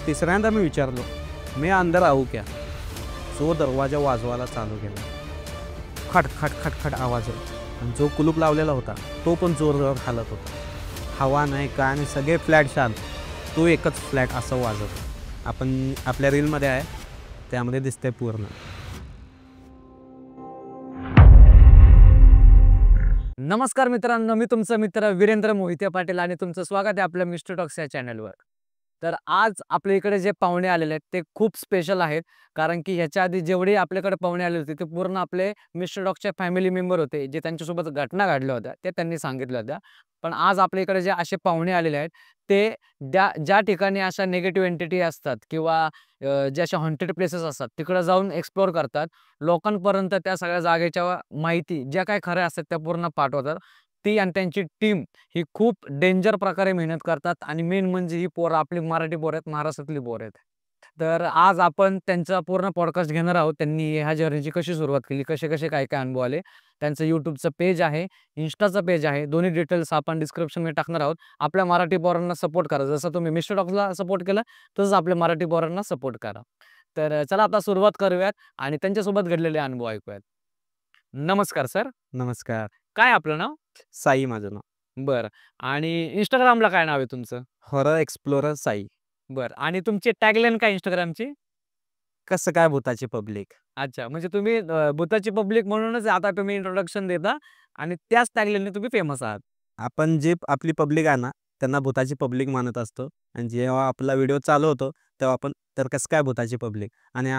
तिसऱ्यांदा मी विचारलो, "मैं अंदर आऊ क्या?" जो दरवाजा वाजवायला चालू केला. खट खट खट खट आवाज होता आणि जो कुलूप लावलेला होता तो पण जोरदार हालत होता. हवा नाही काय नाही, सगळे फ्लॅट शांत, तो एकच फ्लॅट असं वाजत. आपण आपल्या रीलमध्ये आहे, त्यामध्ये दिसतंय पूर्ण. नमस्कार मित्रांनो, मी तुमचा मित्र वीरेंद्र मोहिते पाटील आणि तुमचं स्वागत आहे आपल्या मिस्टर टॉक्स या चॅनलवर. तर आज आपल्या इकडे जे पाहुणे आलेले आहेत ते खूप स्पेशल आहेत, कारण की ह्याच्या आधी जेवढे आपल्याकडे पाहुणे आले होते ते पूर्ण आपले मिस्टर टॉक्सचे फॅमिली मेंबर होते, जे त्यांच्यासोबत घटना घडल्या होत्या ते त्यांनी सांगितल्या होत्या. पण आज आपल्या इकडे जे असे पाहुणे आलेले आहेत ते ज्या ठिकाणी अशा निगेटिव्ह एंटिटी असतात किंवा जे अशा हॉन्टेड प्लेसेस असतात तिकडे जाऊन एक्सप्लोर करतात. लोकांपर्यंत त्या सगळ्या जागेच्या माहिती ज्या काही खऱ्या असतात त्या पूर्ण पाठवतात. ती आणि त्यांची टीम ही खूप डेंजर प्रकारे मेहनत करतात आणि मेन म्हणजे ही पोरं आपली मराठी पोरं आहेत, महाराष्ट्रातली पोरं आहेत. तर आज आपण त्यांचा पूर्ण पॉडकास्ट घेणार आहोत. त्यांनी ह्या जर्नीची कशी सुरुवात केली, कसे-कसे काय-काय अनुभव आले. त्यांचं YouTubeचं पेज आहे, Instaचं पेज आहे. दोन्ही डिटेल्स आपण डिस्क्रिप्शनमध्ये टाकणार आहोत. आपल्या मराठी पोरांना सपोर्ट करा. जसं तुम्ही मिस्टर टॉक्सला सपोर्ट केला, तसंच आपल्या मराठी पोरांना सपोर्ट करा. तर चला आता सुरुवात करूयात आणि त्यांच्यासोबत घडलेले अनुभव ऐकूयात. नमस्कार सर. नमस्कार. काय आपलं नाव? साई माझं नाव. बरं. आणि Instagramला काय नाव आहे तुमचं? Horror explorer Sai. बरं. आणि तुमची टॅगलाईन काय Instagramची? कसं काय भूताची पब्लिक. अच्छा, म्हणजे तुम्ही भुताची पब्लिक म्हणूनच आता तुम्ही इंट्रोडक्शन देता आणि त्याच टॅगलाईनने तुम्ही फेमस आहात. आपण जी आपली पब्लिक आहे ना, त्यांना भूताची पब्लिक मानत असतो आणि जेव्हा आपला व्हिडिओ चालू होतो, तेव्हा आपण तर कसं काय भूताची पब्लिक. आणि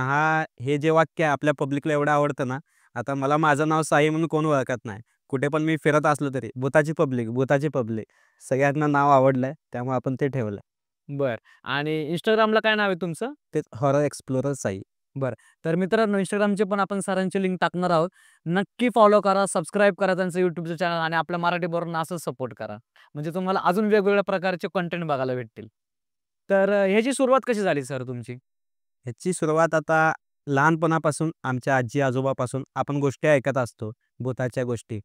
हे जे वाक्य आहे आपल्या पब्लिकला एवढं आवडतं ना, आता मला माझं नाव साई म्हणून कोण ओळखत नाही. कुठे पण मी फिरत असलो तरी भूताची पब्लिक, भूताची पब्लिक. सगळ्यांना नाव आवडलंय, त्यामुळे आपण ते ठेवलं. बरं. आणि Instagramला काय नाव आहे तुमचं? तेच हॉरर एक्सप्लोरर साई. बरं. तर मित्रांनो Instagramचे पण आपण सरांची लिंक टाकणार आहोत. नक्की फॉलो करा, सबस्क्राईब करा त्यांचं YouTubeचं चॅनल आणि आपल्या मराठी पोरांना असंच सपोर्ट करा. म्हणजे तुम्हाला अजून वेगवेगळ्या प्रकारचे कंटेंट बघायला भेटतील. तर ह्याची सुरुवात कशी झाली सर तुमची? ह्याची सुरुवात आता लहानपणापासून आमच्या आजी-आजोबापासून आपण गोष्टी ऐकत असतो, भुताच्या गोष्टी.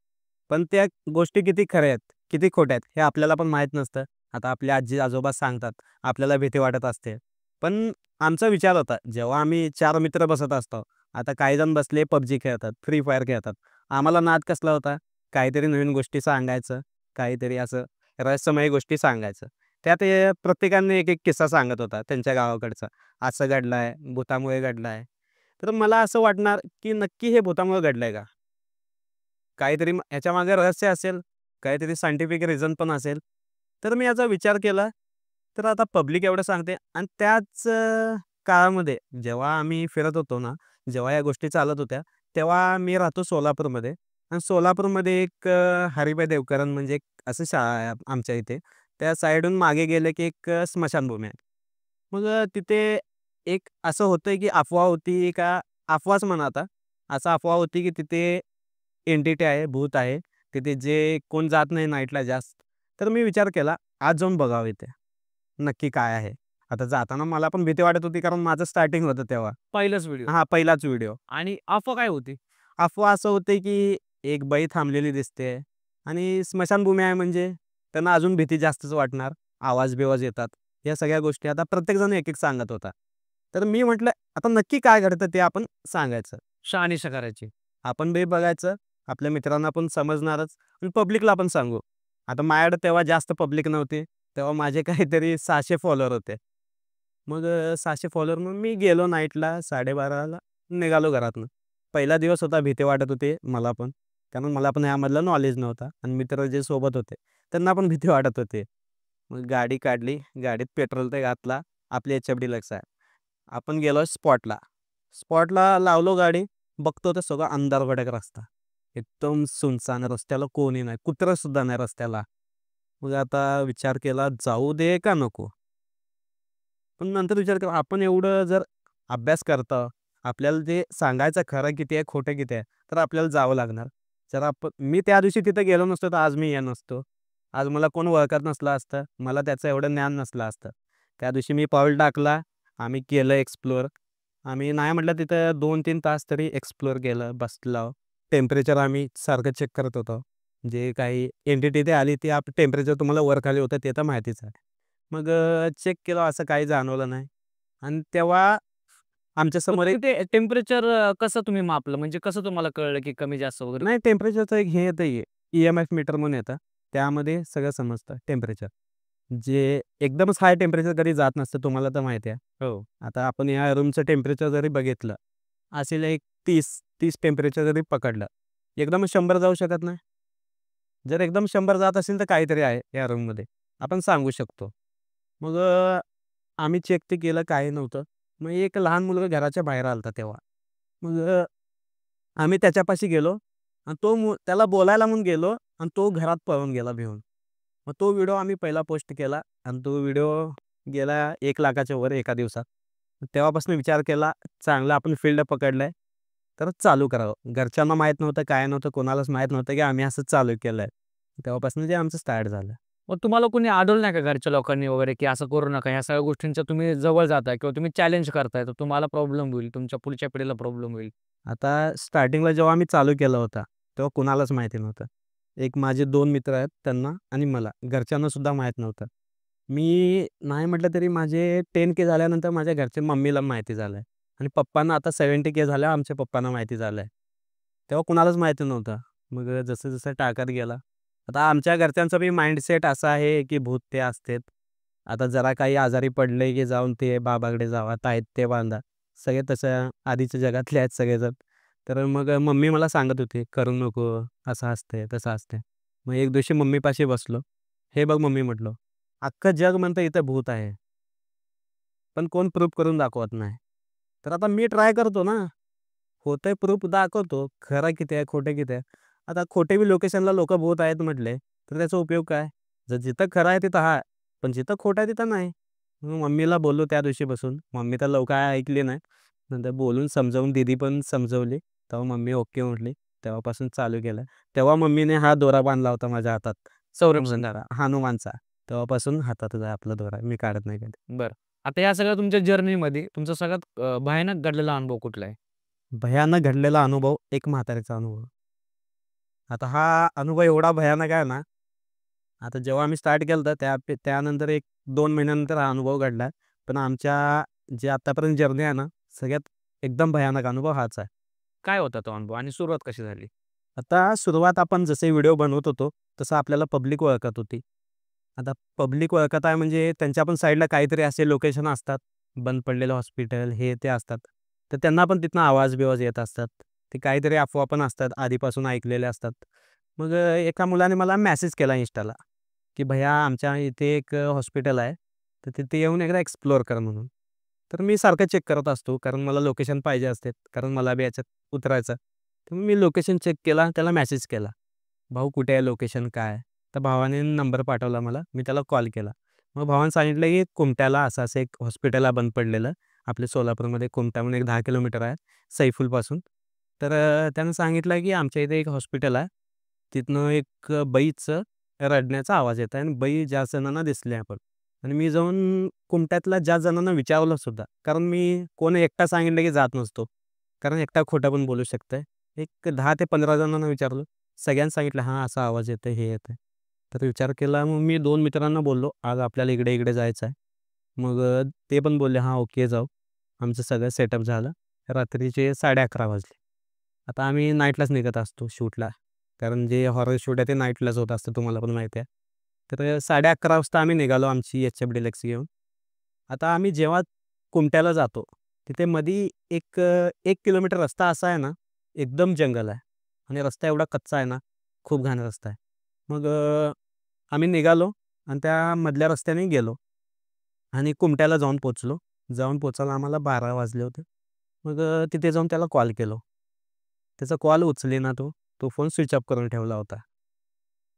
पण त्या गोष्टी किती खऱ्या आहेत, किती खोट्या आहेत, हे आपल्याला पण माहीत नसतं. आता आपले आजी-आजोबा सांगतात, आपल्याला भीती वाटत असते. पण आमचा विचार होता, जेव्हा आम्ही 4 मित्र बसत असतो, आता काही जण बसले PUBG खेळतात, फ्री फायर खेळतात. आम्हाला नाद कसला होता, काहीतरी नवीन गोष्टी सांगायचं, काहीतरी असं रहस्यमय गोष्टी सांगायचं. त्यात प्रत्येकाने एक-एक किस्सा सांगत होता त्यांच्या गावाकडचा. असं घडलं भुतामुळे घडलं. तर मला असं वाटणार, की नक्की हे भुतामुळे घडलंय का? काहीतरी ह्याच्यामागे रहस्य असेल, काहीतरी सायंटिफिक रिझन पण असेल. तर मी याचा विचार केला. तर आता पब्लिक एवढं सांगते आणि त्याच काळामध्ये जेव्हा आम्ही फिरत होतो ना, जेव्हा या गोष्टी चालत होत्या, तेव्हा मी राहतो सोलापूरमध्ये आणि सोलापूरमध्ये एक हरिभाई देवकरण म्हणजे एक असं शाळा आहे आमच्या इथे. त्या साईडहून मागे गेलं की एक स्मशानभूमी आहे. मग तिथे एक असं होतं की अफवा होती का अफवाच म्हणा आता. असं अफवा होती की तिथे एंटिटी आहे, भूत आहे. तिथे जे कोण जात नाही नाईटला जास्त. तर मी विचार केला, आज जाऊन बघावं इथे. नक्की काय आहे? आता जाताना मला पण भीती वाटत होती कारण माझं स्टार्टिंग होतं तेव्हा. पहिलाच व्हिडिओ. हां, पहिलाच व्हिडिओ. आणि अफवा काय होती? अफवा असं होते की एक बाई थांबलेली दिसते आणि स्मशानभूमी आहे म्हणजे त्यांना अजून भीती जास्तच वाटणार. आवाज-बिवाज येतात. या सगळ्या गोष्टी आता प्रत्येकजण एक-एक सांगत होता. तर मी म्हटलं, आता नक्की काय घडतं ते आपण सांगायचं. शहानिशा करायची. आपण बी बघायचं, आपल्या मित्रांना पण समजणारच आणि पब्लिकला पण सांगू. आता माझ्याकडे तेव्हा जास्त पब्लिक नव्हती. तेव्हा माझे काहीतरी 600 फॉलोअर होते. मग 600 फॉलोअर मग मी गेलो नाईटला 12:30ला निघालो घरातनं. पहिला दिवस होता, भीती वाटत होती मला पण. कारण मला पण यामधलं नॉलेज नव्हता आणि मित्र जे सोबत होते, त्यांना पण भीती वाटत होती. मग गाडी काढली, गाडीत पेट्रोल ते घातला. आपली एच-एफ-डी लक्स आहे. आपण गेलो स्पॉटला. स्पॉटला लावलो गाडी. बघतो तर सगळं अंधारपटक रस्ता. एकदम सुनसान रस्त्याला कोणी नाही. कुत्रंसुद्धा नाही रस्त्याला. मग आता विचार केला जाऊ दे का नको? पण नंतर विचार केला आपण एवढं जर अभ्यास करतो, आपल्याला ते सांगायचं खरं किती आहे, खोटं किती आहे, तर आपल्याला जावं लागणार. जर मी त्या दिवशी तिथे गेलो नसतो, तर आज मी येत नसतो. आज मला कोण ओळखत नसलं असतं. मला त्याचं एवढं ज्ञान नसलं असतं. त्या दिवशी मी पाऊल टाकला. आम्ही केलं एक्सप्लोर. आम्ही नाही म्हटलं तिथं 2-3 तास तरी एक्सप्लोर केलं. बसलो. टेम्परेचर आम्ही सारखं चेक करत होतो. जे काही एंटिटी ते आली ती टेम्परेचर तुम्हाला वर-खाली होतं ते तर माहितीच आहे. मग चेक केलं असं काही जाणवलं नाही. आणि तेव्हा आमच्या समोर एक ते टेम्परेचर कसं तुम्ही मापलं? म्हणजे कसं तुम्हाला कळलं की कमी जास्त वगैरे? नाही टेम्परेचरचं एक हे येतं EMF मीटर म्हणून येतं. त्यामध्ये सगळं समजतं टेम्परेचर. जे एकदमच हाय टेम्परेचर कधी जात नसतं तुम्हाला तर माहिती आहे. हो. आता आपण या रूमचं टेम्परेचर जरी बघितलं, असेल एक 30 टेम्परेचर जरी पकडलं, एकदमच 100 जाऊ शकत नाही. जर एकदम 100 जात असेल तर काहीतरी आहे या रूममध्ये. आपण सांगू शकतो. मग आम्ही चेक ते केलं काही नव्हतं. मग एक लहान मुलगा घराच्या बाहेर आला तेव्हा. मग आम्ही त्याच्यापाशी गेलो आणि त्याला बोलायला म्हणून गेलो आणि तो घरात पळून गेला भिवून. मग तो व्हिडिओ आम्ही पहिला पोस्ट केला आणि तो व्हिडिओ गेला 1,00,000च्या वर एका दिवसात. तेव्हापासून विचार केला, चांगलं आपण फील्ड पकडलंय, तर चालू करावं. घरच्यांना माहीत नव्हतं, काय नव्हतं, कोणालाच माहीत नव्हतं, की आम्ही असं चालू केलंय. तेव्हापासून जे आमचं स्टार्ट झालं. मग तुम्हाला कोणी अडवलं नाही का घरच्या लोकांनी वगैरे, की असं करू नका, ह्या सगळ्या गोष्टींच्या तुम्ही जवळ जाताय किंवा तुम्ही चॅलेंज करताय, तर तुम्हाला प्रॉब्लेम होईल, तुमच्या पुढच्या पिढीला प्रॉब्लेम होईल. आता स्टार्टिंगला जेव्हा आम्ही चालू केलं होतं, तेव्हा कुणालाच माहिती नव्हतं. एक माझे 2 मित्र आहेत त्यांना आणि मला. घरच्यांना सुद्धा माहीत नव्हतं. मी नाही म्हटलं तरी माझे 10K झाल्यानंतर माझ्या घरच्या मम्मीला माहिती झालंय आणि पप्पांना आता 70K झाल्यावर आमच्या पप्पांना माहिती झालंय. तेव्हा कुणालाच माहिती नव्हतं. मग जसं-जसं टाकत गेला. आता आमच्या घरच्यांचा बी माइंडसेट असा आहे, की भूत ते असतेत. आता जरा काही आजारी पडले, की जाऊन ते बाबाकडे जावा, ताईत ते बांधा. सगळे तसं आधीच्या जगातले आहेत सगळेजण. तर मग मम्मी मला सांगत होती, "करू नको, असं असतंय, तसं असतंय." मग एक दिवशी मम्मीपाशी बसलो. "हे बघ मम्मी," म्हटलं, "अख्खं जग म्हणतं इथं भूत आहे, पण कोण प्रूफ करून दाखवत नाही. तर आता मी ट्राय करतो ना. होतंय प्रूफ दाखवतो. खरं किती आहे, खोटं किती आहे." आता खोटे बी लोकेशनला लोकं भूत आहेत म्हटले, तर त्याचा उपयोग काय? जिथं खरं आहे तिथं आहे, पण जिथं खोटं आहे तिथं नाही. मग मम्मीला बोललो त्या दिवशी बसून. मम्मी तर लवकर ऐकली नाही. नंतर बोलून समजावून दीदी पण समजवली. तेव्हा मम्मी ओके म्हटली. तेव्हापासून चालू केलं. तेव्हा मम्मीने हा दोरा बांधला होता माझ्या हातात. संरक्षण. हनुमानचा. तेव्हापासून हातातच आहे आपला दोरा. मी काढत नाही कधी. बरं. आता या सगळ्या तुमच्या जर्नीमध्ये तुमचा सगळ्यात भयानक घडलेला अनुभव कुठला आहे? भयानक घडलेला अनुभव, एक म्हातारीचा अनुभव. आता हा अनुभव एवढा भयानक आहे ना, आता जेव्हा आम्ही स्टार्ट केलं होतं त्यानंतर एक 2 महिन्यानंतर हा अनुभव घडला. पण आमच्या जे आत्तापर्यंत जर्नी आहे ना, सगळ्यात एकदम भयानक अनुभव हाच आहे. काय होता तो अनुभव आणि सुरुवात कशी झाली? आता सुरुवात आपण जसे व्हिडिओ बनवत होतो, तसं आपल्याला पब्लिक ओळखत होती. आता पब्लिक ओळखत आहे म्हणजे त्यांच्या पण साईडला काहीतरी असे लोकेशन असतात, बंद पडलेलं हॉस्पिटल हे ते असतात. तर त्यांना पण तिथनं आवाज-बिवाज येत असतात. ते काहीतरी अफवा पण असतात, आधीपासून ऐकलेले असतात. मग एका मुलाने मला मेसेज केला Instaला, की "भैय्या आमच्या इथे एक हॉस्पिटल आहे, तर तिथे येऊन एकदा एक्सप्लोर कर" म्हणून. तर मी सारखं चेक करत असतो, कारण मला लोकेशन पाहिजे असते, कारण मला बी याच्यात उतरायचं. तर मी लोकेशन चेक केला, त्याला मेसेज केला, "भाऊ कुठे आहे लोकेशन काय?" तर भावाने नंबर पाठवला मला. मी त्याला कॉल केला. मग भावाने सांगितलं, की कुमट्याला असं-असं एक हॉस्पिटल आहे बंद पडलेलं. आपल्या सोलापूरमध्ये कुमटा म्हणून एक 10 किलोमीटर आहे सैफुलपासून. तर त्यानं सांगितलं, की आमच्या इथे एक हॉस्पिटल आहे. तिथनं एक बाईचं रडण्याचा आवाज येत आहे आणि बाई ज्या जणांना दिसल्या पण. आणि मी जाऊन कुमट्यातल्या ज्या जणांना विचारलं सुद्धा. कारण मी कोण एकटा सांगितलं, की जात नसतो. कारण एकटा खोटं पण बोलू शकतंय. एक 10 ते 15 जणांना विचारलं. सगळ्यांनी सांगितलं, "हां, असा आवाज येतोय, हे येतंय." तर विचार केला. मग मी 2 मित्रांना बोललो, "आज आपल्याला इकडे-इकडे जायचं आहे." मग ते पण बोलले, "हां, ओके जाऊ." आमचं सगळं सेटअप झालं. रात्रीचे 11:30 वाजले. आता आम्ही नाईटलाच निघत असतो शूटला. कारण जे हॉरर शूट आहे ते नाईटलाच होत असतं तुम्हाला पण माहिती आहे. तर 11:30 वाजता आम्ही निघालो आमची एच-एफ डिलक्स घेऊन. आता आम्ही जेव्हा कुमट्याला जातो, तिथे मधी एक 1 किलोमीटर रस्ता असा आहे ना, एकदम जंगल आहे आणि रस्ता एवढा कच्चा आहे ना, खूप घाण रस्ता आहे. मग आम्ही निघालो आणि त्या मधल्या रस्त्याने गेलो आणि कुमट्याला जाऊन पोहोचलो. जाऊन पोहोचायला आम्हाला 12 वाजले होते. मग तिथे जाऊन त्याला कॉल केलो. त्याचा कॉल उचलेना तो. तो फोन स्विच ऑफ करून ठेवला होता.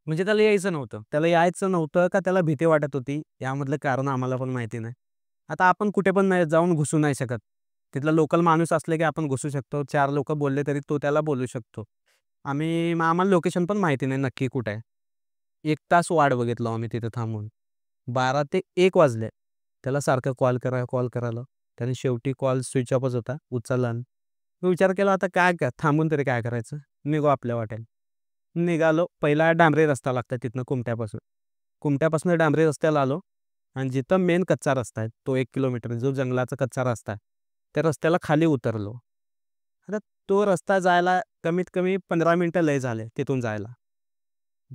म्हणजे त्याला यायचं नव्हतं. त्याला यायचं नव्हतं का त्याला भीती वाटत होती, यामधलं कारण आम्हाला पण माहिती नाही. आता आपण कुठे पण नाही जाऊन घुसू नाही शकत. तिथला लोकल माणूस असले की आपण घुसू शकतो. 4 लोकं बोलले तरी तो त्याला बोलू शकतो. मग आम्हाला लोकेशन पण माहिती नाही नक्की कुठे आहे. 1 तास वाट बघितलो आम्ही तिथे थांबून. 12 ते 1 वाजले. त्याला सारखं कॉल करायला. त्याने शेवटी कॉल स्विच ऑफच होता. उचलला नाही. मी विचार केला आता थांबून तरी काय करायचं? निघू आपल्या वाटेने. निघालो. पहिला डांबरी रस्ता लागतो तिथनं कुमट्यापासून. कुमट्यापासून डांबरी रस्त्याला आलो. आणि जिथं मेन कच्चा रस्ता आहे, तो 1 किलोमीटर जो जंगलाचा कच्चा रस्ता आहे, त्या रस्त्याला खाली उतरलो. आता तो रस्ता जायला कमीत कमी 15 मिनिटं लय झाले तिथून जायला.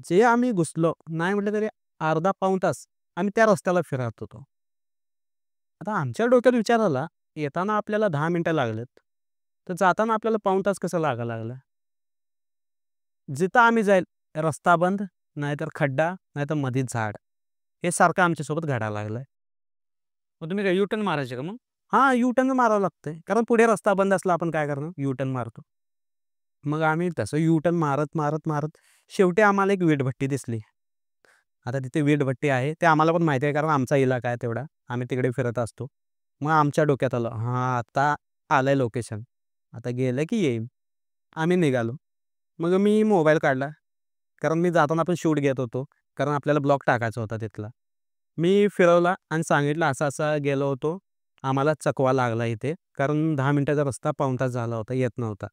जे आम्ही घुसलो, नाही म्हटलं तरी अर्धा पाऊण तास आम्ही त्या रस्त्याला फिरत होतो. आता आमच्या डोक्यात विचार आला, येताना आपल्याला 10 मिनिटं लागलेत, तर जाताना आपल्याला पाऊण तास कसं लागायला लागला? जिथं आम्ही जाईल रस्ता बंद, नाहीतर खड्डा, नाहीतर मधीच झाड. हे सारखं आमच्यासोबत घडायला लागलंय. मग तुम्ही काय यू-टर्न मारायचे का मग? हां, यू-टर्न मारावं लागतंय. कारण पुढे रस्ता बंद असला आपण काय करणार? यू-टर्न मारतो. मग आम्ही तसं यू-टर्न मारत, मारत, मारत शेवटी आम्हाला एक वीटभट्टी दिसली. आता तिथे वीटभट्टी आहे ते आम्हाला पण माहिती आहे कारण आमचा इलाका आहे तेवढा. आम्ही तिकडे फिरत असतो. मग आमच्या डोक्यात आलं, हां, आता आलंय लोकेशन. आता गेलं की येईल. आम्ही निघालो. मग मी मोबाईल काढला. कारण मी जाताना पण शूट घेत होतो. कारण आपल्याला ब्लॉग टाकायचा होता तिथला. मी फिरवला आणि सांगितलं असं-असं गेलो होतो. आम्हाला चकवा लागला इथे. कारण 10 मिनिटाचा रस्ता पाऊण तास झाला होता, येत नव्हता.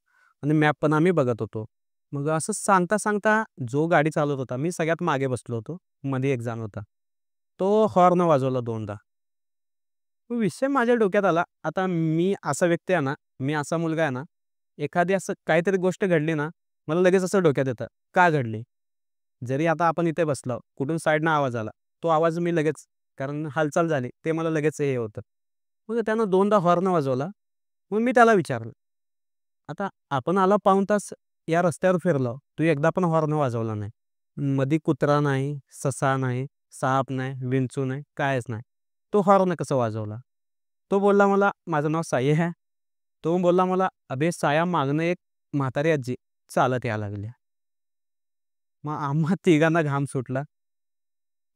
आणि मॅप पण आम्ही बघत होतो. मग असं सांगता-सांगता जो गाडी चालवत होता, मी सगळ्यात मागे बसलो होतो. मध्ये एक जण होता. तो हॉर्न वाजवला 2दा. विषय माझ्या डोक्यात आला, आता मी असा व्यक्ती आहे ना, मी असा मुलगा आहे ना, एखादी असं काहीतरी गोष्ट घडली ना, मला लगेच असं डोक्यात येतं, का घडली? जरी आता आपण इथे बसलो, कुठून साईडनं आवाज आला, तो आवाज मी लगेच कारण हालचाल झाली, ते मला लगेच हे होतं. मग त्यानं 2दा हॉर्न वाजवला. मग मी त्याला विचारलं, आता आपण आला पाऊण तास या रस्त्यावर फिरलो, तू एकदा पण हॉर्न वाजवला नाही. मधी कुत्रा नाही, ससा नाही, साप नाही, विंचू नाही, कायच नाही. तो हॉर्न कसा वाजवला? तो बोलला मला, "माझं नाव साई आहे." तो बोलला मला, "अबे साया, मागनं एक म्हातारी आजी चालत यायला लागल्या." मग आम्हा तिघांना घाम सुटला.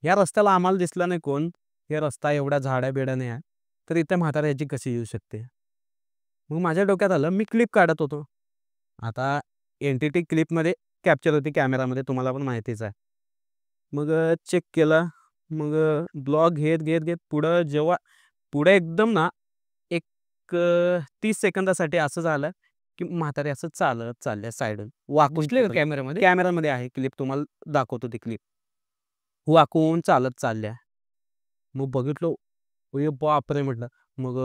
या रस्त्याला आम्हाला दिसलं नाही कोण. हे रस्ता एवढ्या झाड्या-बिड्याने आहे. तर इथे म्हातारी आजी कशी येऊ शकते? मग माझ्या डोक्यात आलं, मी क्लिप काढत होतो. आता एंटिटी क्लिपमध्ये कॅप्चर होती कॅमेरामध्ये, तुम्हाला पण माहितीच आहे. मग चेक केला. मग ब्लॉग घेत पुढं जेव्हा पुढे एकदम ना एक 30 सेकंदासाठी असं झालं, की म्हातारी असं चालत चालल्या साइडून वाकून. दिसले का कॅमेरामध्ये? कॅमेरामध्ये आहे क्लिप, तुम्हाला दाखवतो ती क्लिप. वाकून चालत चालल्या. मग बघितलं, अरे बापरे! म्हटलं. मग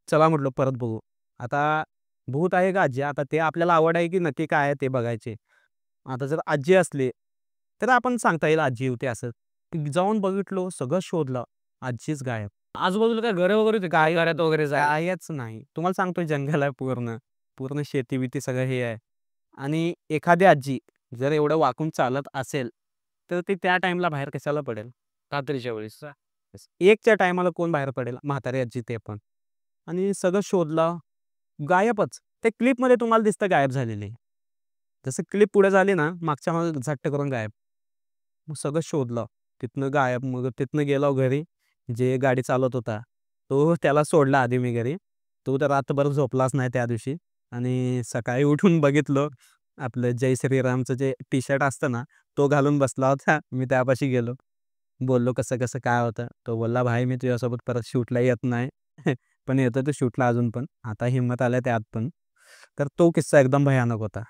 चला म्हटलं परत बघू. आता भूत आहे का आजी? आता ते आपल्याला आवड आहे की नक्की काय आहे ते बघायचे. आता जर आजी असली, तर आपण सांगता येईल आजी होती असं. जाऊन बघितलो, सगळं शोधलं. आजीच गायब. आजूबाजूला काय घरं वगैरे होती? काही घरात वगैरे जाय कायच नाही. तुम्हाला सांगतोय जंगल आहे पूर्ण. पूर्ण शेती-बिती सगळं हे आहे. आणि एखादी आजी जर एवढं वाकून चालत असेल, तर ती त्या टाईमला बाहेर कशाला पडेल? रात्रीच्या वेळेस. 1च्या टायमाला कोण बाहेर पडेल? म्हातारी आजी ते पण. आणि सगळं शोधलं, गायबच. ते क्लिपमध्ये तुम्हाला दिसतं गायब झालेली. जसं क्लिप पुढे झाली ना, मागच्या मागे झट्ट करून गायब. मग सगळं शोधलं. तिथनं गायब. मग तिथनं गेलो घरी. जे गाडी चालवत होता, तो त्याला सोडला आधी मी घरी. तो तर रात्रभर झोपलाच नाही त्या दिवशी. आणि सकाळी उठून बघितलं, आपलं जय श्रीरामचं जे टी-शर्ट असतं ना, तो घालून बसला होता. मी त्यापाशी गेलो. बोललो, "कसं-कसं काय होतं?" तो बोलला, "भाई, मी तुझ्यासोबत परत शूटला येत नाही." पण येतो तो शूटला अजून पण. आता हिंमत आल्या त्यात पण. तर तो किस्सा एकदम भयानक होता.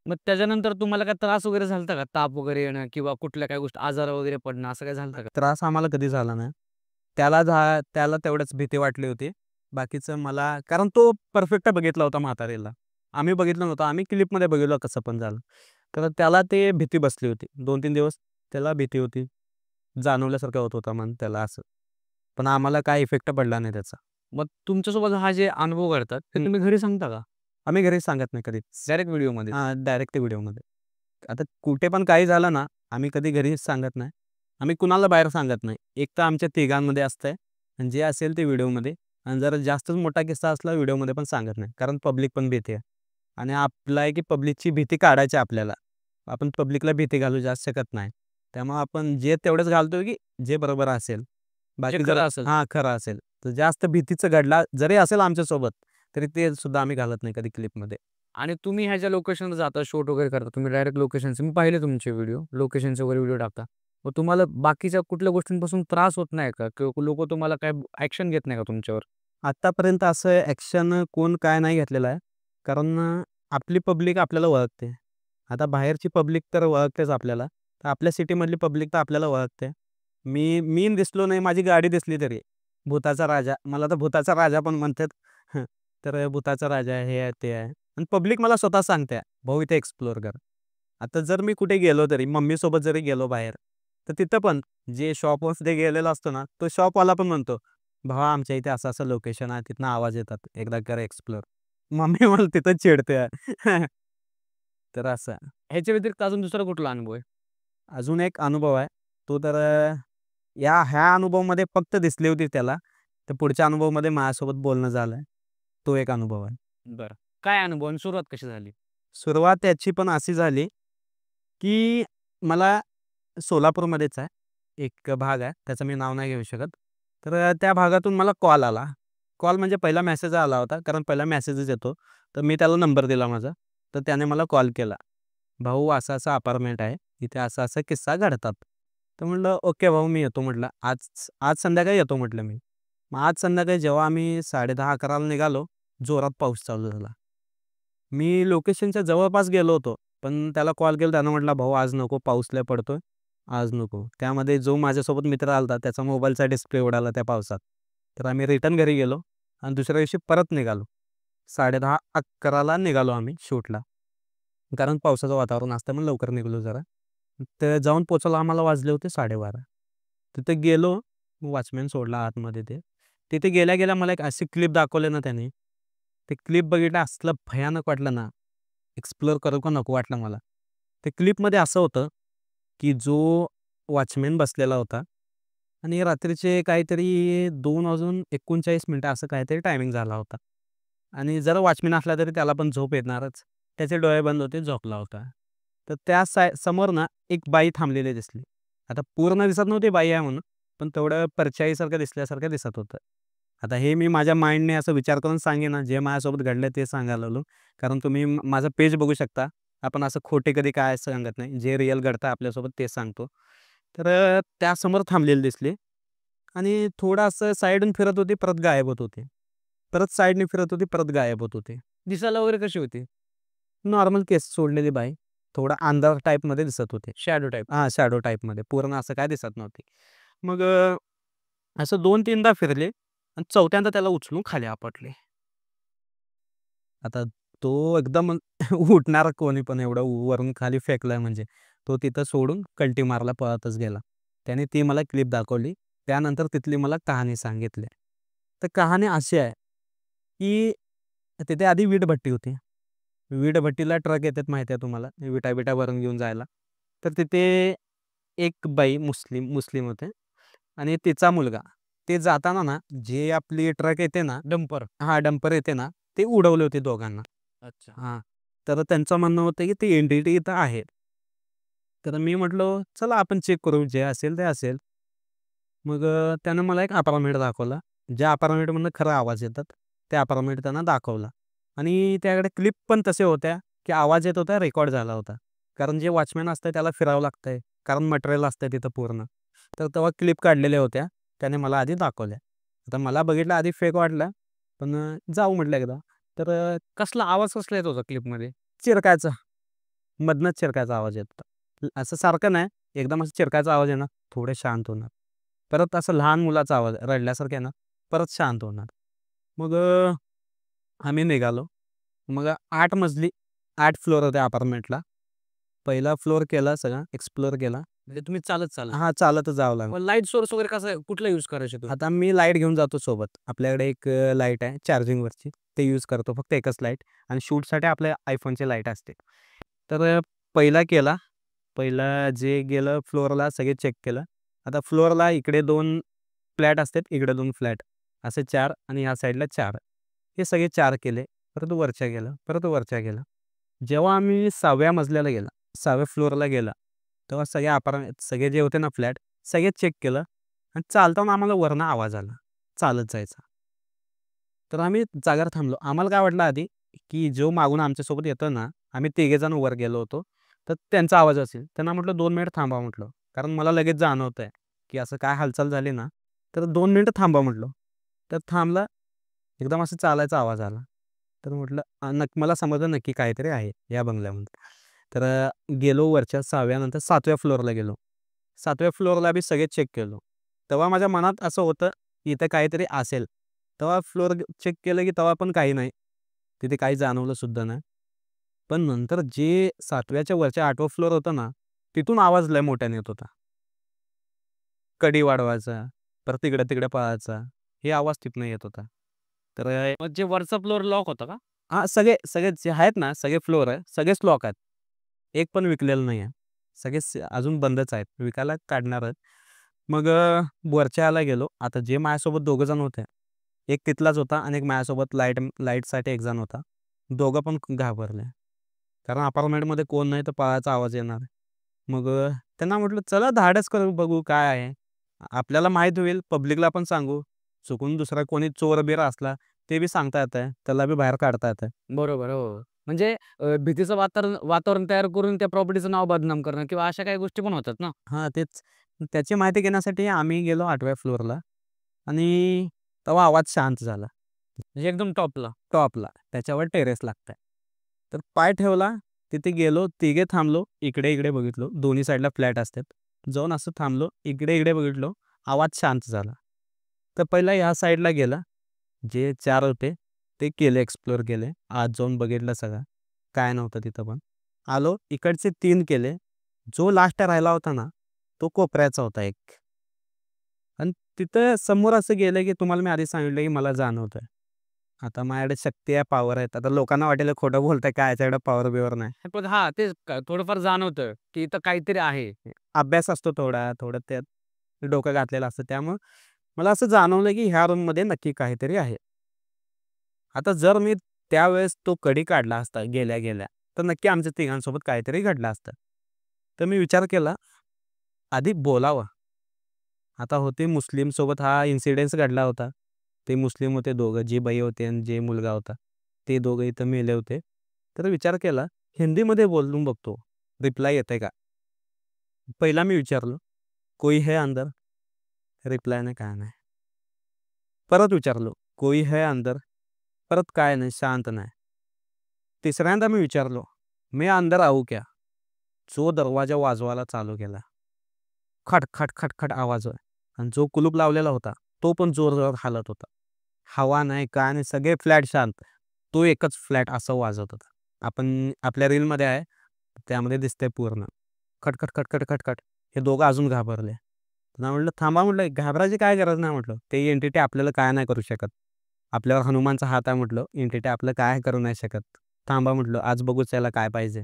मग त्याच्यानंतर तुम्हाला काय त्रास वगैरे झाला होता का? ताप वगैरे येणं किंवा कुठल्या काही गोष्टी आजार वगैरे पडणं असं काही झालं होतं का? त्रास आम्हाला कधी झाला नाही. त्याला तेवढंच भीती वाटली होती. बाकीचं मला कारण तो परफेक्ट बघितला होता म्हातारीला. आम्ही बघितलं नव्हतं. आम्ही क्लिपमध्ये बघितलं कसं पण झालं. तर त्याला ते भीती बसली होती. 2-3 दिवस त्याला भीती होती. जाणवल्यासारखं होत होता मन त्याला असं. पण आम्हाला काही इफेक्ट पडला नाही त्याचा. मग तुमच्यासोबत हा जे अनुभव घडतात, ते हं. तुम्ही घरी सांगता का? आम्ही घरी सांगत नाही कधीच. डायरेक्ट व्हिडिओमध्ये? हां, डायरेक्ट व्हिडिओमध्ये. आता कुठे पण काही झालं ना, आम्ही कधी घरी सांगत नाही. आम्ही कुणाला बाहेर सांगत नाही. एक तर आमच्या तिघांमध्ये असतंय आणि जे असेल ते व्हिडिओमध्ये. आणि जर जास्तच मोठा किस्सा असला व्हिडिओमध्ये पण सांगत नाही. कारण पब्लिक पण भीती आहे. आणि आपलं आहे की पब्लिकची भीती काढायची आपल्याला. आपण पब्लिकला भीती घालू जास्त शकत नाही. त्यामुळे आपण जे तेवढंच घालतोय की जे बरोबर असेल. जे बाकी जर खरं असेल. हां, खरं असेल. तर जास्त भीतीचं घडला जरी असेल आमच्यासोबत, तरी ते सुद्धा आम्ही घालत नाही कधी क्लिपमध्ये. आणि तुम्ही ह्या ज्या लोकेशनला जाता, शूट वगैरे करता, तुम्ही डायरेक्ट लोकेशनचे मी पाहिले तुमचे व्हिडिओ, लोकेशनचे वगैरे व्हिडिओ टाकता. मग तुम्हाला बाकीच्या कुठल्या गोष्टींपासून त्रास होत नाही का? किंवा लोकं तुम्हाला काय ॲक्शन घेत नाही का तुमच्यावर? आत्तापर्यंत असं ॲक्शन कोण काय नाही घेतलेलं आहे. कारण आपली पब्लिक आपल्याला ओळखते. आता बाहेरची पब्लिक तर ओळखतेच आपल्याला. तर आपल्या सिटीमधली पब्लिक तर आपल्याला ओळखते. मी दिसलो नाही, माझी गाडी दिसली तरी भूताचा राजा, मला तर भूताचा राजा पण म्हणतात. तर भूताचा राजा हे आहे, ते आहे. आणि पब्लिक मला स्वतः सांगते, "भाऊ इथे एक्सप्लोर कर." आता जर मी कुठे गेलो तरी मम्मीसोबत जरी गेलो बाहेर, तर तिथं पण जे शॉपमध्ये गेलेलो असतो ना, तो शॉपवाला पण म्हणतो, "भावा आमच्या इथे असं-असं लोकेशन आहे, तिथनं आवाज येतात. एकदा कर एक्सप्लोर." मम्मी मला तिथंच चिडते. तर असं. ह्याच्या व्यतिरिक्त अजून दुसरा कुठला अनुभव आहे? अजून एक अनुभव आहे. तो तर ह्या अनुभवामध्ये फक्त दिसली होती त्याला. तर पुढच्या अनुभवामध्ये माझ्यासोबत बोलणं झालंय. तो एक अनुभव आहे. बरं. काय अनुभव आणि सुरुवात कशी झाली? सुरुवात त्याची पण अशी झाली, की मला सोलापूरमध्येच आहे. एक भाग आहे. त्याचं मी नाव नाही घेऊ शकत. तर त्या भागातून मला कॉल आला. कॉल म्हणजे पहिला मेसेज आला होता. कारण पहिला मेसेजच येतो. तर मी त्याला नंबर दिला माझा. तर त्याने मला कॉल केला. "भाऊ असं-असं अपार्टमेंट आहे. इथे असा-असा किस्सा घडतात." तर म्हटलं, "ओके भाऊ मी येतो." म्हटलं, "आज आज संध्याकाळी येतो." म्हटलं मी. मग आज संध्याकाळी जेव्हा आम्ही 10:30-11 ला निघालो, जोरात पाऊस चालू झाला. मी लोकेशनच्या जवळपास गेलो होतो. पण त्याला कॉल केला, त्यानं म्हटला, "भाऊ आज नको, पाऊस लय पडतोय, आज नको." त्यामध्ये जो माझ्यासोबत मित्र आला होता, त्याचा मोबाईलचा डिस्प्ले उडाला त्या पावसात. तर आम्ही रिटर्न घरी गेलो आणि दुसऱ्या दिवशी परत निघालो. 10:30-11 ला निघालो आम्ही शूटला. कारण पावसाचं वातावरण असतं म्हणून लवकर निघालो जरा. तर जाऊन पोहोचायला आम्हाला वाजले होते 12:30. तिथे गेलो, वॉचमॅन सोडला आतमध्ये ते. तिथे गेल्या-गेल्या मला एक अशी क्लिप दाखवली ना त्याने, ते क्लिप बघितलं असलं भयानक वाटलं ना, एक्सप्लोर करू का नको वाटलं मला. त्या क्लिपमध्ये असं होतं, की जो वॉचमॅन बसलेला होता आणि रात्रीचे काहीतरी 2:39 असं काहीतरी टायमिंग झाला होता. आणि जर वॉचमॅन असला तरी त्याला पण झोप येणारच. त्याचे डोळे बंद होते, झोपला होता. तर त्या समोर ना एक बाई थांबलेली दिसली. आता पूर्ण दिसत नव्हती बाई आहे म्हणून, पण तेवढं परछाईसारखं दिसल्यासारखं दिसत होतं. आता हे मी माझ्या माइंडने असा विचार करून सांगेन ना, जे माझ्यासोबत घडलं ते सांगायला लागलो. कारण तुम्ही माझं पेज बघू शकता. आपण असं खोटे कधी काय सांगत नाही. जे रिअल घडतं आपल्यासोबत तेच सांगतो. तर त्यासमोर थांबलेली दिसली आणि थोडं असं साइडून फिरत होती, परत गायब होत होती. परत साइडने फिरत होती, परत गायब होत होती. दिसायला वगैरे कशी होती? नॉर्मल केस सोडलेली बाई. थोडा अंधार टाइपमध्ये दिसत होते. Shadow type. हां, शॅडो टाइपमध्ये. पूर्ण असं काय दिसत नव्हती. मग असं 2-3दा फिरले आणि चौथ्यांदा त्याला उचलून खाली आपटले. आता तो एकदम उठणारा कोणी पण एवढं वरून खाली फेकलाय म्हणजे. तो तिथं सोडून कल्टी मारला, पळतच गेला. त्याने ती मला क्लिप दाखवली. त्यानंतर तिथली मला कहाणी सांगितली. तर कहाणी अशी आहे, की तिथे आधी वीटभट्टी होती. वीटभट्टीला ट्रक येतात माहिती आहे तुम्हाला, विटा-बिटा भरून घेऊन जायला. तर तिथे एक बाई मुस्लिम होते आणि तिचा मुलगा. ते जाताना ना, जे आपली ट्रक येते ना, डंपर. हां, डंपर येते ना, ते उडवले होते दोघांना. अच्छा. हां. तर त्यांचं म्हणणं होतं, की ती एंटिटी इथं आहे. तर मी म्हटलो, "चला आपण चेक करू, जे असेल ते असेल." मग त्यानं मला एक अपार्टमेंट दाखवला. ज्या अपार्टमेंटमधनं खरा आवाज येतात, ते अपार्टमेंट त्यांना दाखवला. आणि त्याकडे क्लिप पण तशा होत्या, की आवाज येत होता, रेकॉर्ड झाला होता. कारण जे वॉचमॅन असतं त्याला फिरावं लागतंय. कारण मटेरियल असतं तिथं पूर्ण. तर तेव्हा क्लिप काढलेल्या होत्या. त्याने मला आधी दाखवल्या. आता मला बघितलं आधी फेक वाटलं, पण जाऊ म्हटलं एकदा. तर कसला आवाज कसला येत होता क्लिपमध्ये? चिरकायचा, मधनंच चिरकायचा आवाज येत होता. असं सारखं नाही, एकदम असं चिरकायचा आवाज येणार, थोडे शांत होणार. परत असं लहान मुलाचा आवाज रडल्यासारखं येणार, परत शांत होणार. मग आम्ही निघालो. मग 8 मजली 8 फ्लोअर होते अपार्टमेंटला. पहिला फ्लोअर केला सगळा, एक्सप्लोर केला. म्हणजे तुम्ही चालत. हां, चालतच जावं लागलं. मग लाईट सोर्स वगैरे कसा कुठला यूज करायचे तुम्ही? आता मी लाईट घेऊन जातो सोबत. आपल्याकडे एक लाईट आहे चार्जिंगवरची. ते यूज करतो. फक्त एकच लाईट आणि शूटसाठी आपल्या iPhoneची लाईट असते. तर पहिला केला. पहिला जे गेलं फ्लोअरला सगळे चेक केलं. आता फ्लोअरला इकडे 2 फ्लॅट असतात, इकडे 2 फ्लॅट. असे 4 आणि ह्या साईडला 4. हे सगळे 4 केले. परत वरच्या गेलं, परत वरच्या गेलं. जेव्हा आम्ही 6व्या मजल्याला गेला, 6व्या फ्लोअरला गेला, तेव्हा सगळे जे होते ना फ्लॅट, सगळे चेक केलं आणि चालताना आम्हाला वरनं आवाज आला. चालत जायचा. तर आम्ही जागेवर थांबलो. आम्हाला काय वाटलं आधी, की जो मागून आमच्यासोबत येतो ना, आम्ही तिघेजण वर गेलो होतो. तर त्यांचा आवाज असेल. त्यांना म्हटलं 2 मिनिट थांबा म्हटलं. कारण मला लगेच जाणवतंय, की असं काय हालचाल झाली ना, तर 2 मिनिटं थांबा म्हटलं. तर थांबला. एकदम असं चालायचा आवाज आला. तर म्हटलं मला समजलं नक्की काहीतरी आहे या बंगल्यामध्ये. तर गेलो वरच्या 6व्या नंतर 7व्या फ्लोअरला गेलो. 7व्या फ्लोअरला बी सगळे चेक केलो. तेव्हा माझ्या मनात असं होतं, इथे काहीतरी असेल. तेव्हा फ्लोअर चेक केलं की तेव्हा पण काही नाही. तिथे काही जाणवलं सुद्धा नाही. पण नंतर जे 7व्याच्या वरच्या 8वं फ्लोअर होतं ना, तिथून आवाज लय मोठ्याने येत होता. कडी वाढवायचा, परत इकडे-तिकडे पळायचा. हे आवाज तिथनं येत होता. तर मग जे वरचा फ्लोअर लॉक होता का? हां, सगळे जे आहेत ना, सगळे फ्लोअर आहे, सगळेच लॉक आहेत. एक पण विकलेलं नाही आहे. सगळेच अजून बंदच आहेत. विकायला काढणार आहेत. मग वरच्या ह्याला गेलो. आता जे माझ्यासोबत दोघं जण होते. एक तिथलाच होता आणि एक माझ्यासोबत लाईटसाठी एक जण होता. दोघं पण घाबरले. कारण अपार्टमेंटमध्ये कोण नाही तर पळायचा आवाज येणार. मग त्यांना म्हटलं, "चला धाडस करून बघू काय आहे. आपल्याला माहीत होईल, पब्लिकला पण सांगू. चुकून दुसरा कोणी चोर-बिर असला, ते बी सांगता येतंय. त्याला बी बाहेर काढता येतंय." बरोबर, हो. म्हणजे भीतीचं वातावरण वातावरण तयार करून त्या प्रॉपर्टीचं नाव बदनाम करणं किंवा अशा काही गोष्टी पण होतात ना. हां, तेच. त्याची माहिती घेण्यासाठी आम्ही गेलो 8व्या फ्लोअरला आणि तेव्हा आवाज शांत झाला. म्हणजे एकदम टॉपला. टॉपला. त्याच्यावर टेरेस लागतंय. तर पाय ठेवला, तिथे गेलो, तिघे थांबलो. इकडे-इकडे बघितलो. दोन्ही साईडला फ्लॅट असतात. जाऊन असं थांबलो. इकडे-इकडे बघितलो. आवाज शांत झाला. तर पहिला ह्या साईडला गेला. जे 4 होते, ते केले एक्सप्लोर केले. आत जाऊन बघितलं सगळं. काय नव्हतं तिथं पण. आलो. इकडचे 3 केले. जो लास्ट राहिला होता ना, तो कोपऱ्याचा होता एक. आणि तिथं समोर असं गेलं, की तुम्हाला मी आधी सांगितलं, की मला जाणवतंय. आता माझ्याकडे शक्ती आहे, पॉवर आहेत. आता लोकांना वाटेल खोटं बोलताय काय याच्याकडे पॉवर-बिवर नाही. पण हां, तेच थोडंफार जाणवतं, की इथं काहीतरी आहे. अभ्यास असतो थोडा, थोडं त्यात डोकं घातलेलं असतं. त्यामुळं मला असं जाणवलं, की ह्या रूममध्ये नक्की काहीतरी आहे. आता जर मी त्यावेळेस तो कडी काढला असता गेल्या-गेल्या, तर नक्की आमच्या तिघांसोबत काहीतरी घडलं असतं. तर मी विचार केला, आधी बोलावं. आता होते मुस्लिमसोबत हा इन्सिडेन्स घडला होता. ते मुस्लिम होते दोघं, जी बाई होती आणि जे मुलगा होता. ते दोघं इथं मेले होते. तर विचार केला, हिंदीमध्ये बोलून बघतो, रिप्लाय येतंय का? पहिला मी विचारलं, "कोई है अंदर?" रिप्लाय नाही, काय नाही. परत विचारलो, "कोई है अंदर?" परत काय नाही, शांत नाही. तिसऱ्यांदा मी विचारलो, "मैं अंदर आऊ क्या?" जो दरवाजा वाजवायला चालू केला. खट, खट, खट, खट आवाज आहे आणि जो कुलूप लावलेला होता, तो पण जोरजोरात हालत होता. हवा नाही, काय नाही, सगळे फ्लॅट शांत. तो एकच फ्लॅट असं वाजत होता. आपण आपल्या रीलमध्ये आहे, त्यामध्ये दिसतंय पूर्ण. खट, खट, खट, खट, खट, खट. हे दोघं अजून घाबरले. त्यांना म्हटलं, "थांबा," म्हटलं, "घाबरायची काय गरज नाही," म्हटलं. "ते एंटिटी आपल्याला काय नाही करू शकत. आपल्यावर हनुमानचा हात आहे," म्हटलं. "एंटिटी आपलं काय करू नाही शकत. थांबा," म्हटलं, "आज बघूच याला काय पाहिजे."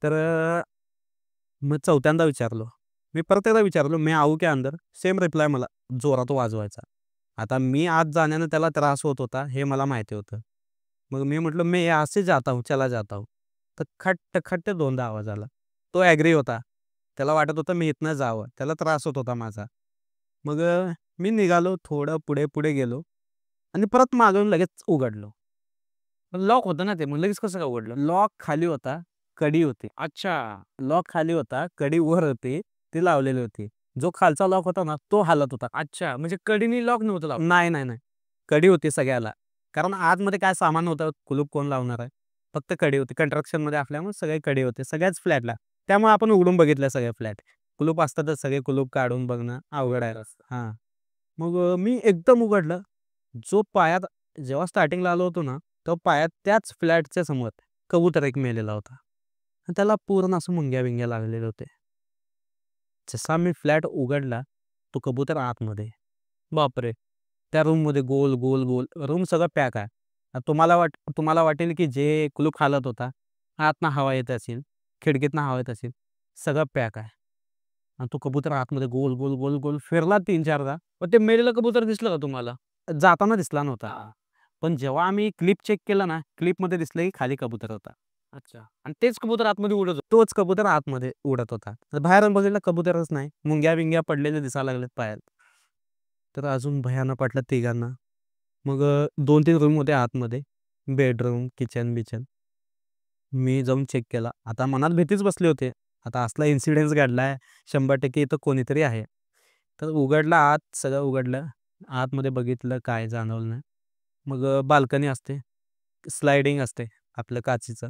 तर मग चौथ्यांदा विचारलो. मी परत एकदा विचारलो, "मैं आऊ क्या अंदर?" सेम रिप्लाय मला जोरात वाजवायचा. आता मी आत जाण्यानं त्याला त्रास होत होता, हे मला माहिती होतं. मग मी म्हटलं, "मैं यहाँ से जाता हूँ, चला जाता हूँ." तर खट्ट, खट्ट दोनदा आवाज आला. तो ॲग्री होता. त्याला वाटत होतं मी इथनं जावं. त्याला त्रास होत होता माझा. मग मी निघालो. थोडं पुढे गेलो आणि परत मागून लगेच उघडलो. पण लॉक होतं ना ते, मग लगेच कसं काय उघडलं? लॉक खाली होता, कडी होती. अच्छा. लॉक खाली होता, कडी वर होती, ती लावलेली होती. जो खालचा लॉक होता ना, तो हालत होता. अच्छा, म्हणजे कडीने लॉक नव्हतं लावलं. नाही, नाही, नाही. कडी होती सगळ्याला. कारण आतमध्ये काय सामान होतं, कुलूप कोण लावणार आहे? फक्त कडी होती. कन्स्ट्रक्शनमध्ये असल्यामुळे सगळे कडी होते, सगळ्याच फ्लॅटला. त्यामुळे आपण उघडून बघितलं सगळे फ्लॅट. कुलूप असतं तर सगळे कुलूप काढून बघणं अवघड आहे. हां. मग मी एकदम उघडलं. जो पायात जेव्हा स्टार्टिंगला आलो होतो ना, तेव्हा पायात त्याच फ्लॅटच्या समोर कबूतर एक मेलेला होता. आणि त्याला पूर्ण असं मुंग्या-बिंग्या लागलेले होते. जसा मी फ्लॅट उघडला, तो कबूतर आतमध्ये. बापरे! त्या रूममध्ये गोल, गोल, गोल रूम सगळं पॅक आहे. तुम्हाला वाटेल की जे कुलूप हालत होता, आतनं हवा येत असेल, खिडकीतनं हवा येत असेल, सगळं पॅक आहे. आणि तो कबूतर आतमध्ये गोल, गोल, गोल, गोल फिरला 3-4दा. मग ते मेलेलं कबूतर दिसलं का तुम्हाला? जाताना दिसला नव्हता. हां. पण जेव्हा आम्ही क्लिप चेक केलं ना, क्लिपमध्ये दिसलं की खाली कबूतर होता. अच्छा. आणि तेच कबूतर आतमध्ये उडत होतं. तोच कबूतर आतमध्ये उडत होता. तर बाहेरून बघितलं कबूतरच नाही. मुंग्या-बिंग्या पडलेल्या दिसायला लागल्यात पायात. तर अजून भयानक वाटलं तिघांना. मग 2-3 रूम होते आतमध्ये. बेडरूम, किचन-बिचन. मी जाऊन चेक केला. आता मनात भीतीच बसली होती. आता असला इन्सिडेन्स घडलाय, 100% इथं कोणीतरी आहे. तर उघडलं आत, सगळं उघडलं. आतमध्ये बघितलं, काय जाणवलं नाही. मग बाल्कनी असते, स्लायडिंग असते आपलं काचेचं.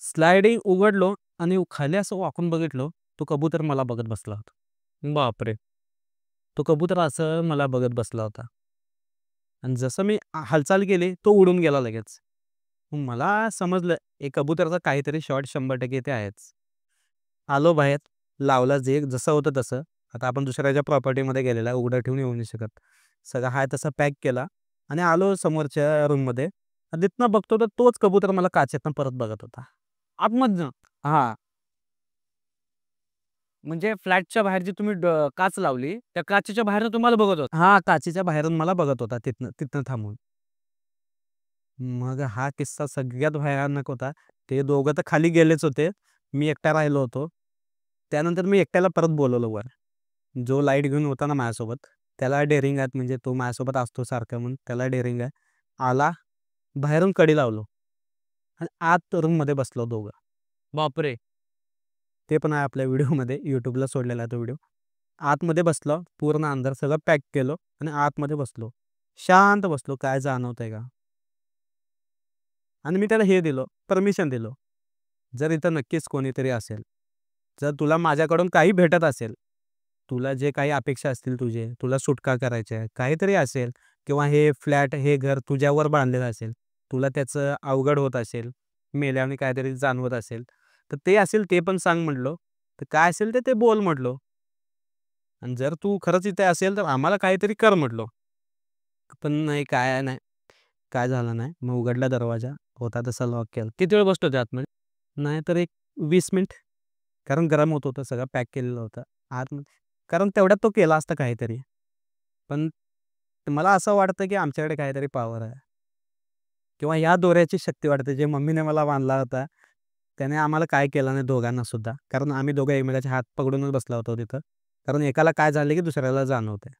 स्लायडिंग उघडलो आणि खाली असं वाकून बघितलं, तो कबूतर मला बघत बसला होता. बापरे! तो कबूतर असं मला बघत बसला होता आणि जसं मी हालचाल केली, तो उडून गेला लगेच. मग मला समजलं, एक कबुतरचा काहीतरी शॉट 100% इथे आहेच. आलो बाहेर, लावला जसं होतं तसं. आता आपण दुसऱ्याच्या प्रॉपर्टीमध्ये गेलेला आहे, उघडं ठेवून येऊ नाही शकत. सगळं आहे तसं पॅक केला आणि आलो समोरच्या रूममध्ये आणि तिथनं बघतो तर तोच कबूतर मला काचेतनं परत बघत होता. आतमधनं? हां. म्हणजे फ्लॅटच्या बाहेर जी तुम्ही काच लावली, त्या काचेच्या बाहेरनं तुम्हाला बघत होता? हां, काचेच्या बाहेरून मला बघत होता तिथनं तिथनं थांबून. मग हा किस्सा सगळ्यात भयानक होता. ते दोघं तर खाली गेलेच होते. मी एकटा राहिलो होतो. त्यानंतर मी एकट्याला परत बोलवलं वर. जो लाईट घेऊन होता ना माझ्यासोबत, त्याला डेअरिंग आहे म्हणजे तो माझ्यासोबत असतो सारखा म्हणून त्याला डेअरिंग आहे. आला, बाहेरून कडी लावलो आणि आत रूममध्ये बसलो दोघं. बापरे! ते पण आहे आपल्या व्हिडिओमध्ये YouTubeला सोडलेला आहे तो व्हिडिओ. आतमध्ये बसलो, पूर्ण अंधार सगळं पॅक केलं आणि आतमध्ये बसलो. शांत बसलो, काय जाणवतंय का? आणि मी त्याला हे दिलं, परमिशन दिलं. जर इथं नक्कीच कोणीतरी असेल, जर तुला माझ्याकडून काही भेटत असेल, तुला जे काही अपेक्षा असतील तुझे, तुला सुटका करायची आहे, काहीतरी असेल किंवा हे फ्लॅट, हे घर तुझ्यावर बांधलेलं असेल, तुला त्याचं अवघड होत असेल, मेल्याने काहीतरी जाणवत असेल, तर ते असेल ते पण सांग म्हटलो. तर काय असेल ते ते बोल म्हटलो. आणि जर तू खरंच इथे असेल तर आम्हाला काहीतरी कर म्हटलो. पण नाही, काय नाही, काय झालं नाही. मग उघडला दरवाजा, होता तसा लॉक केला. किती वेळ बसले होते आतमध्ये? नाही तर एक 20 मिनिट. कारण गरम होत होतं, सगळं पॅक केलेलं होतं आतमध्ये. कारण तेवढ्यात तो केला असता काहीतरी. पण मला असं वाटतं, की आमच्याकडे काहीतरी पॉवर आहे किंवा या दोऱ्याची शक्ती वाटते. जे मम्मीने मला बांधला होता, त्याने आम्हाला काय केलं नाही दोघांना सुद्धा. कारण आम्ही दोघं एकमेकाचे हात पकडूनच बसलो होतो तिथं. कारण एकाला काय झालं, की दुसऱ्याला जाणवतंय.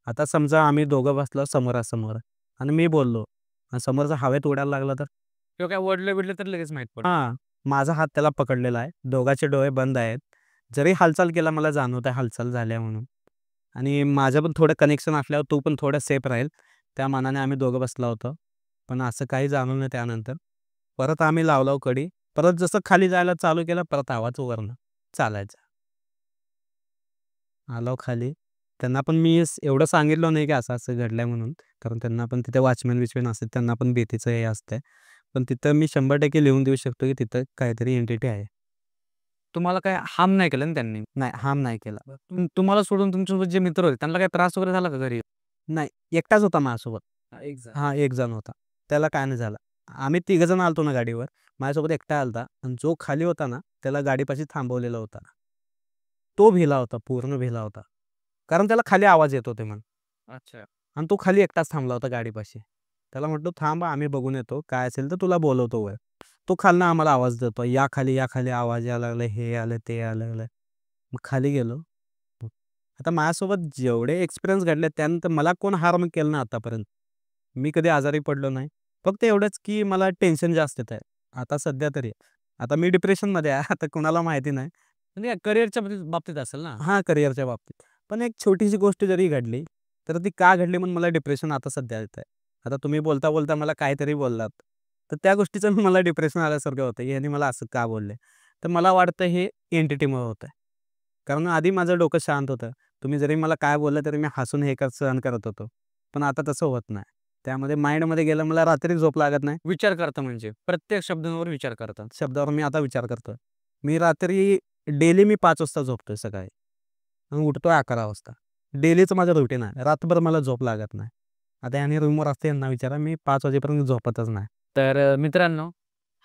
आता समजा आम्ही दोघं बसलो समोरासमोर आणि मी बोललो आणि समोरचा हवेत उडायला लागला तर? किंवा काय वडलं-बिडलं तर लगेच माहीत पडतं. हां, माझा हात त्याला पकडलेला आहे. दोघांचे डोळे बंद आहेत. जरी हालचाल केला मला जाणवत आहे हालचाल झाल्या म्हणून आणि माझं पण थोडं कनेक्शन असल्यावर तू पण थोडं सेफ राहील. त्या मानाने आम्ही दोघं बसलो होतो. पण असं काही जाणवलं नाही त्यानंतर. परत आम्ही लावला कडी. परत जसं खाली जायला चालू केलं, परत आवाज वरनं चालायचा. आलो खाली. त्यांना पण मी एवढं सांगितलं नाही, की असं-असं घडलंय म्हणून. कारण त्यांना पण तिथे वॉचमन-बिचमन असतात, त्यांना पण भीतीचं हे असतंय. पण तिथं मी 100% लिहून देऊ शकतो, की तिथं काहीतरी एंटिटी आहे. तुम्हाला काही हार्म नाही केलं ना त्यांनी? नाही, हार्म नाही केला. तुम्हाला सोडून तुमच्यासोबत जे मित्र होते, त्यांना काही त्रास वगैरे झाला का घरी? नाही, एकटाच होता माझ्यासोबत. एक जण. हां, एक जण होता. त्याला काय नाही झालं. आम्ही तिघं जण आलतो ना गाडीवर. माझ्यासोबत एकटा आला आणि जो खाली होता ना, त्याला गाडीपाशी थांबवलेला होता. तो भिला होता, पूर्ण भिला होता. कारण त्याला खाली आवाज येत होते म्हणून. अच्छा. आणि तो खाली एकटाच थांबला होता गाडीपाशी. त्याला म्हटलं, "थांब आम्ही बघून येतो. काय असेल तर तुला बोलवतो वर." तो खालनं आम्हाला आवाज देतो, "या खाली, या खाली आवाज यायला लागलाय, हे आलं, ते यायला लागलंय." मग खाली गेलो. आता माझ्यासोबत जेवढे एक्सपिरियन्स घडले त्यानंतर मला कोण हार्म केलं नाही आतापर्यंत. मी कधी आजारी पडलो नाही. फक्त एवढंच की मला टेन्शन जास्त येत आहे. आता सध्या तरी. आता मी डिप्रेशनमध्ये आहे. आता कुणाला माहिती नाही. म्हणजे करिअरच्या बाबतीत बाबतीत असेल ना? हां, करिअरच्या बाबतीत. पण एक छोटीशी गोष्ट जरी घडली, तर ती का घडली म्हणून मला डिप्रेशन आता सध्या येतंय. आता तुम्ही बोलता-बोलता मला काहीतरी बोललात, तर त्या गोष्टीचं मला डिप्रेशन आल्यासारखं होतं. ह्याने मला असं का बोलले? तर मला वाटतं हे एंटिटीमुळे होतंय. कारण आधी माझं डोकं शांत होतं. तुम्ही जरी मला काय बोललं तरी मी हसून हे सहन करत होतो. पण आता तसं होत नाही. त्यामध्ये माइंडमध्ये गेलं, मला रात्री झोप लागत नाही. विचार करता म्हणजे प्रत्येक शब्दांवर विचार करता. शब्दावर मी आता विचार करतोय. मी रात्री डेली मी 5 वाजता झोपतोय सकाळी आणि उठतोय 11 वाजता. डेलीचं माझं रुटीन आहे. रात्रभर मला झोप लागत नाही. आता ह्यांनी रूमवर असते यांना विचारा, मी 5 वाजेपर्यंत झोपतच नाही. तर मित्रांनो,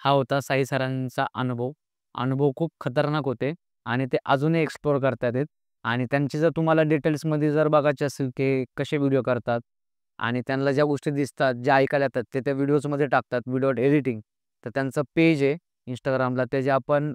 हा होता साई सरांचा अनुभव. अनुभव खूप खतरनाक होते आणि ते अजूनही एक्सप्लोर करतात आहेत आणि त्यांची जर तुम्हाला डिटेल्समध्ये जर बघायचे असेल, की कसे व्हिडिओ करतात आणि त्यांना ज्या गोष्टी दिसतात, ज्या ऐकायला येतात, ते त्या व्हिडिओजमध्ये टाकतात विदाऊट एडिटिंग. तर त्यांचं पेज आहे Instagramला, त्याची आपण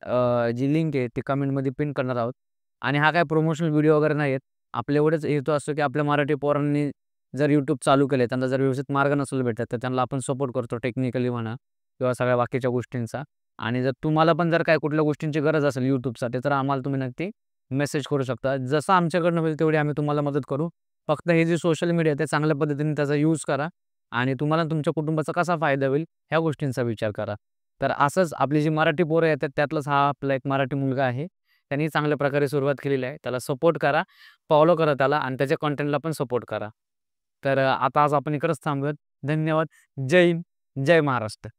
जी लिंक आहे ती कमेंटमध्ये पिन करणार आहोत. आणि हा काय प्रमोशनल व्हिडिओ वगैरे नाही आहेत. आपलं एवढंच हेतू असतो, की आपल्या मराठी पोरांनी जर YouTube चालू केले, त्यांना जर व्यवस्थित मार्ग नसेल भेटत, तर त्यांना आपण सपोर्ट करतो टेक्निकली म्हणा किंवा सगळ्या बाकीच्या गोष्टींचा. आणि जर तुम्हाला पण जर काही कुठल्या गोष्टींची गरज असेल YouTubeसाठी, तर आम्हाला तुम्ही नक्की मेसेज करू शकता. जसं आमच्याकडनं होईल तेवढी आम्ही तुम्हाला मदत करू. फक्त हे जे सोशल मीडिया आहे, ते चांगल्या पद्धतीने त्याचा यूज करा आणि तुम्हाला तुमच्या कुटुंबाचा कसा फायदा होईल, ह्या गोष्टींचा विचार करा. तर असंच आपली जी मराठी पोरं येतात, त्यातलाच हा आपला एक मराठी मुलगा आहे. त्यांनी चांगल्या प्रकारे सुरुवात केलेली आहे. त्याला सपोर्ट करा, फॉलो करा त्याला आणि त्याच्या कंटेंटला पण सपोर्ट करा. तर आता आज आपण इकडंच थांबूयात. धन्यवाद. जय हिंद, जय महाराष्ट्र.